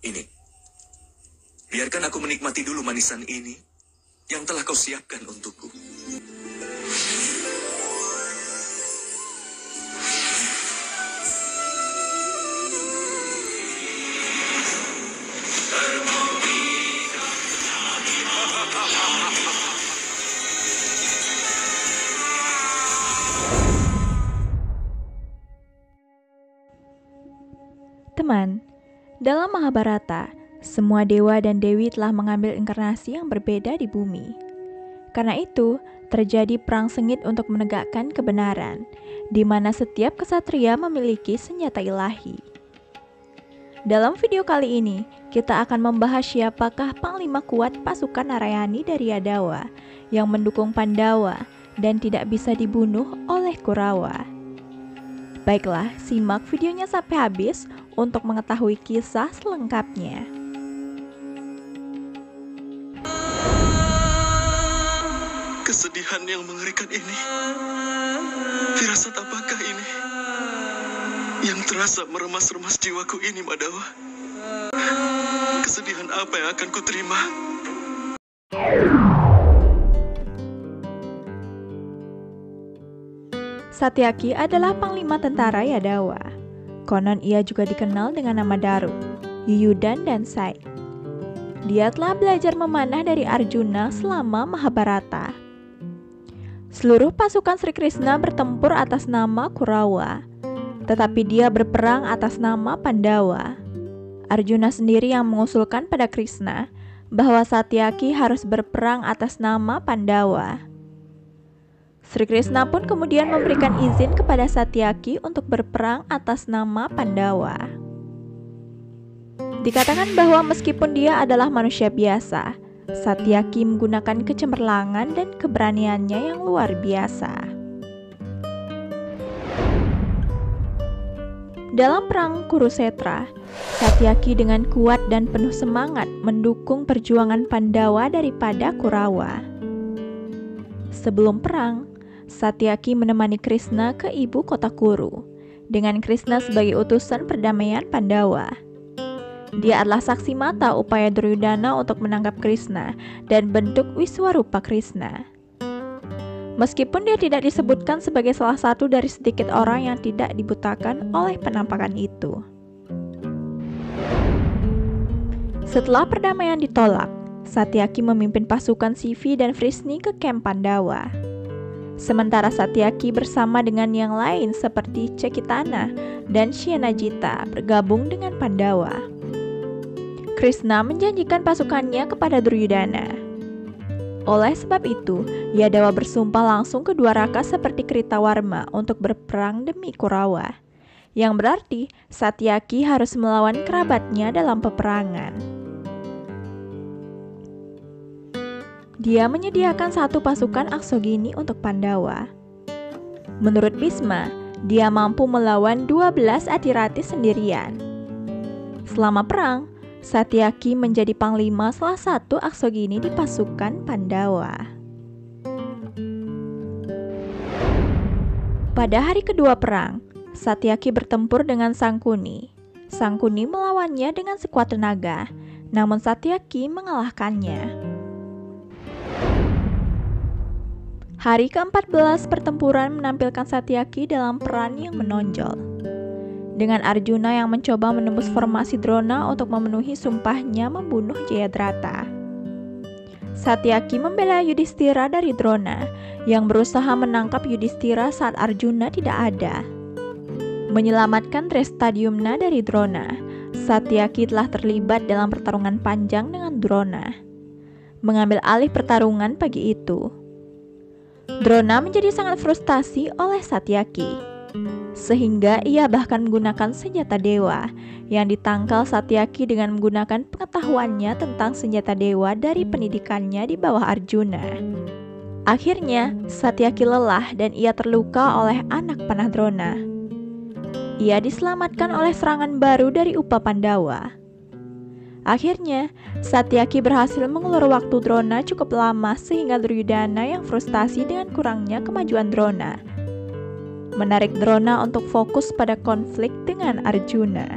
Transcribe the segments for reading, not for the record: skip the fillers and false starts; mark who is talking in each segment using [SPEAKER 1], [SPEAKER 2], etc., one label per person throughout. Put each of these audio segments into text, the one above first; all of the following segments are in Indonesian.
[SPEAKER 1] Ini, biarkan aku menikmati dulu manisan ini yang telah kau siapkan untukku.
[SPEAKER 2] Teman, dalam Mahabharata, semua dewa dan dewi telah mengambil inkarnasi yang berbeda di bumi. Karena itu, terjadi perang sengit untuk menegakkan kebenaran, di mana setiap kesatria memiliki senjata ilahi. Dalam video kali ini, kita akan membahas siapakah panglima kuat pasukan Narayani dari Yadawa yang mendukung Pandawa dan tidak bisa dibunuh oleh Kurawa. Baiklah, simak videonya sampai habis untuk mengetahui kisah selengkapnya.
[SPEAKER 1] Kesedihan yang mengerikan ini. Firasat apakah ini yang terasa meremas-remas jiwaku ini, Madawa? Kesedihan apa yang akan kuterima?
[SPEAKER 2] Satyaki adalah panglima tentara Yadawa. Konon ia juga dikenal dengan nama Daru, Yuyudan, dan Sai. Dia telah belajar memanah dari Arjuna selama Mahabharata. Seluruh pasukan Sri Krishna bertempur atas nama Kurawa, tetapi dia berperang atas nama Pandawa. Arjuna sendiri yang mengusulkan pada Krishna bahwa Satyaki harus berperang atas nama Pandawa. Sri Krishna pun kemudian memberikan izin kepada Satyaki untuk berperang atas nama Pandawa. Dikatakan bahwa meskipun dia adalah manusia biasa, Satyaki menggunakan kecemerlangan dan keberaniannya yang luar biasa. Dalam perang Kurusetra, Satyaki dengan kuat dan penuh semangat mendukung perjuangan Pandawa daripada Kurawa. Sebelum perang, Satyaki menemani Krishna ke ibu kota Kuru, dengan Krishna sebagai utusan perdamaian Pandawa. Dia adalah saksi mata upaya Duryudana untuk menangkap Krishna dan bentuk Wiswarupa Krishna. Meskipun dia tidak disebutkan sebagai salah satu dari sedikit orang yang tidak dibutakan oleh penampakan itu. Setelah perdamaian ditolak, Satyaki memimpin pasukan Sivi dan Vrishni ke kamp Pandawa. Sementara Satyaki bersama dengan yang lain seperti Cekitana dan Syenajita bergabung dengan Pandawa. Krishna menjanjikan pasukannya kepada Duryudana. Oleh sebab itu, Yadawa bersumpah langsung ke dua raka seperti Kritawarma untuk berperang demi Kurawa, yang berarti Satyaki harus melawan kerabatnya dalam peperangan. Dia menyediakan satu pasukan Aksogini untuk Pandawa. Menurut Bhisma, dia mampu melawan 12 Adirati sendirian. Selama perang, Satyaki menjadi panglima salah satu Aksogini di pasukan Pandawa. Pada hari kedua perang, Satyaki bertempur dengan Sangkuni. Sangkuni melawannya dengan sekuat tenaga, namun Satyaki mengalahkannya. Hari ke-14 pertempuran menampilkan Satyaki dalam peran yang menonjol. Dengan Arjuna yang mencoba menembus formasi Drona untuk memenuhi sumpahnya membunuh Jayadrata. Satyaki membela Yudhistira dari Drona yang berusaha menangkap Yudhistira saat Arjuna tidak ada. Menyelamatkan Drestadyumna dari Drona, Satyaki telah terlibat dalam pertarungan panjang dengan Drona. Mengambil alih pertarungan pagi itu. Drona menjadi sangat frustasi oleh Satyaki, sehingga ia bahkan menggunakan senjata dewa yang ditangkal Satyaki dengan menggunakan pengetahuannya tentang senjata dewa dari pendidikannya di bawah Arjuna. Akhirnya, Satyaki lelah dan ia terluka oleh anak panah Drona. Ia diselamatkan oleh serangan baru dari Upa Pandawa. Akhirnya, Satyaki berhasil mengulur waktu Drona cukup lama sehingga Duryudana yang frustasi dengan kurangnya kemajuan Drona menarik Drona untuk fokus pada konflik dengan Arjuna.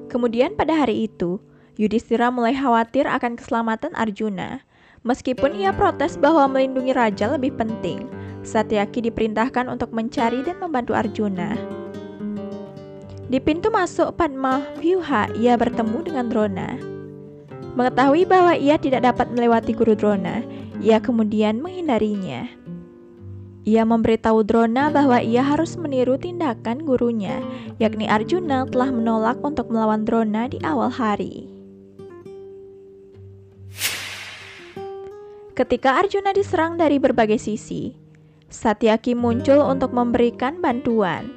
[SPEAKER 2] Kemudian pada hari itu, Yudhistira mulai khawatir akan keselamatan Arjuna. Meskipun ia protes bahwa melindungi raja lebih penting, Satyaki diperintahkan untuk mencari dan membantu Arjuna. Di pintu masuk Padma Vyuha, ia bertemu dengan Drona. Mengetahui bahwa ia tidak dapat melewati guru Drona, ia kemudian menghindarinya. Ia memberitahu Drona bahwa ia harus meniru tindakan gurunya, yakni Arjuna telah menolak untuk melawan Drona di awal hari. Ketika Arjuna diserang dari berbagai sisi, Satyaki muncul untuk memberikan bantuan.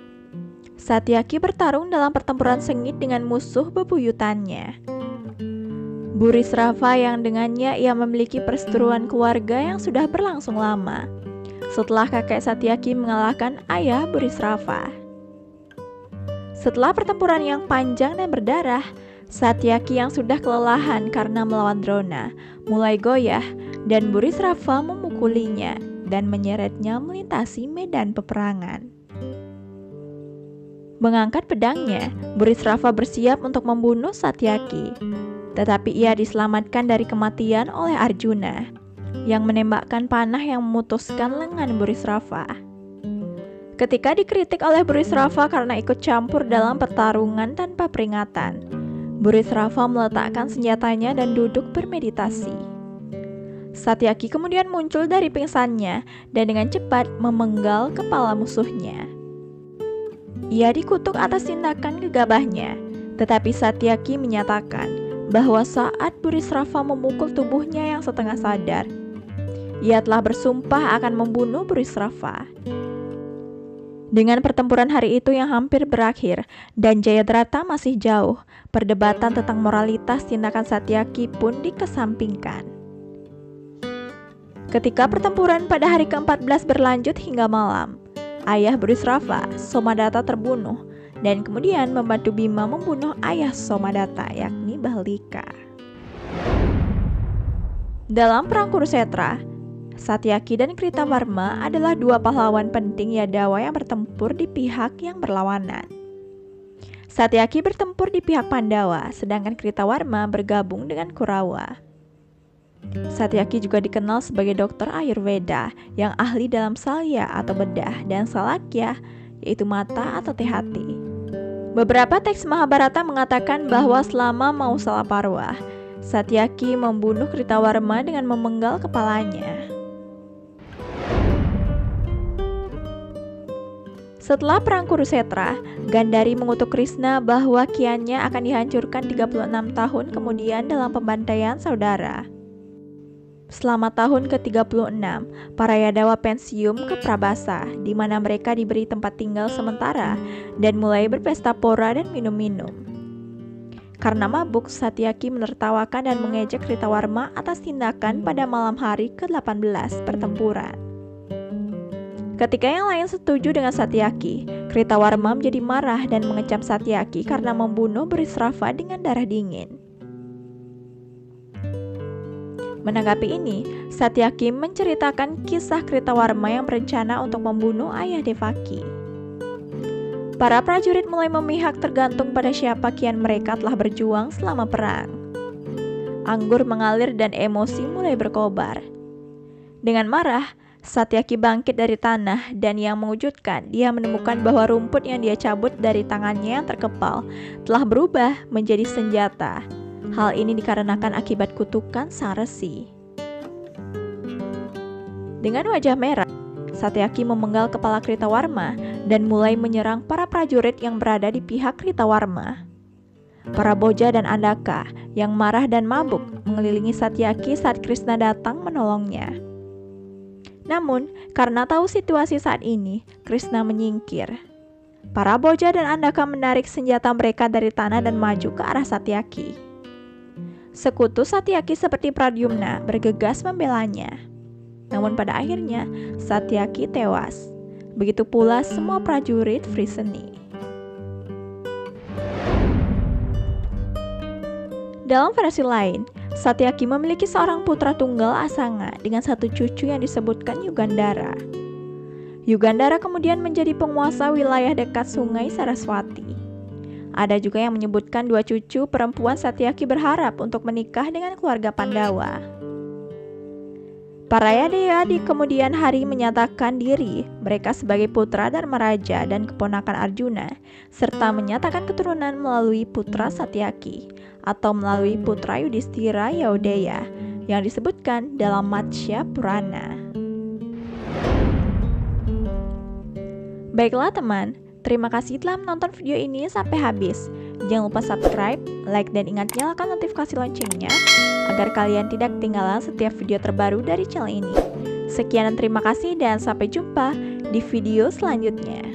[SPEAKER 2] Satyaki bertarung dalam pertempuran sengit dengan musuh bebuyutannya, Burisrawa, yang dengannya ia memiliki perseteruan keluarga yang sudah berlangsung lama, setelah kakek Satyaki mengalahkan ayah Burisrawa. Setelah pertempuran yang panjang dan berdarah, Satyaki yang sudah kelelahan karena melawan Drona mulai goyah dan Burisrawa memukulinya dan menyeretnya melintasi medan peperangan. Mengangkat pedangnya, Burisrawa bersiap untuk membunuh Satyaki, tetapi ia diselamatkan dari kematian oleh Arjuna yang menembakkan panah yang memutuskan lengan Burisrawa. Ketika dikritik oleh Burisrawa karena ikut campur dalam pertarungan tanpa peringatan, Burisrawa meletakkan senjatanya dan duduk bermeditasi. Satyaki kemudian muncul dari pingsannya dan dengan cepat memenggal kepala musuhnya. Ia dikutuk atas tindakan gegabahnya, tetapi Satyaki menyatakan bahwa saat Burisrawa memukul tubuhnya yang setengah sadar, ia telah bersumpah akan membunuh Burisrawa. Dengan pertempuran hari itu yang hampir berakhir dan Jayadrata masih jauh, perdebatan tentang moralitas tindakan Satyaki pun dikesampingkan. Ketika pertempuran pada hari ke-14 berlanjut hingga malam, ayah Burisrawa, Somadatta, terbunuh dan kemudian membantu Bima membunuh ayah Somadatta, yakni Bahlika. Dalam perang Kurusetra, Satyaki dan Kritawarma adalah dua pahlawan penting Yadawa yang bertempur di pihak yang berlawanan. Satyaki bertempur di pihak Pandawa, sedangkan Kritawarma bergabung dengan Kurawa. Satyaki juga dikenal sebagai dokter Ayurveda yang ahli dalam salya atau bedah dan salakya, yaitu mata atau hati. Beberapa teks Mahabharata mengatakan bahwa selama Mausala Parwa, Satyaki membunuh Kritawarma dengan memenggal kepalanya. Setelah perang Kurusetra, Gandhari mengutuk Krishna bahwa kiannya akan dihancurkan 36 tahun kemudian dalam pembantaian saudara. Selama tahun ke-36, para Yadawa pensium ke Prabhasa, di mana mereka diberi tempat tinggal sementara dan mulai berpesta pora dan minum-minum. Karena mabuk, Satyaki menertawakan dan mengejek Kritawarma atas tindakan pada malam hari ke-18 pertempuran. Ketika yang lain setuju dengan Satyaki, Kritawarma menjadi marah dan mengecam Satyaki karena membunuh Burisrawa dengan darah dingin. Menanggapi ini, Satyaki menceritakan kisah Kritawarma yang berencana untuk membunuh ayah Devaki. Para prajurit mulai memihak tergantung pada siapa kian mereka telah berjuang selama perang. Anggur mengalir dan emosi mulai berkobar. Dengan marah, Satyaki bangkit dari tanah dan yang mengejutkan, dia menemukan bahwa rumput yang dia cabut dari tangannya yang terkepal telah berubah menjadi senjata. Hal ini dikarenakan akibat kutukan sang resi. Dengan wajah merah, Satyaki memenggal kepala Kritawarma dan mulai menyerang para prajurit yang berada di pihak Kritawarma. Para boja dan andaka yang marah dan mabuk mengelilingi Satyaki saat Krishna datang menolongnya. Namun, karena tahu situasi saat ini, Krishna menyingkir. Para boja dan andaka menarik senjata mereka dari tanah dan maju ke arah Satyaki. Sekutu Satyaki seperti Pradyumna bergegas membelanya. Namun pada akhirnya, Satyaki tewas. Begitu pula semua prajurit Vriseni. Dalam versi lain, Satyaki memiliki seorang putra tunggal Asanga dengan satu cucu yang disebutkan Yugandhara. Yugandhara kemudian menjadi penguasa wilayah dekat sungai Saraswati. Ada juga yang menyebutkan 2 cucu perempuan Satyaki berharap untuk menikah dengan keluarga Pandawa. Para Yadea di kemudian hari menyatakan diri mereka sebagai putra Dharma Raja dan keponakan Arjuna, serta menyatakan keturunan melalui putra Satyaki atau melalui putra Yudhistira Yaodeya yang disebutkan dalam Matsya Purana. Baiklah teman, terima kasih telah menonton video ini sampai habis. Jangan lupa subscribe, like, dan ingat nyalakan notifikasi loncengnya agar kalian tidak ketinggalan setiap video terbaru dari channel ini. Sekian dan terima kasih dan sampai jumpa di video selanjutnya.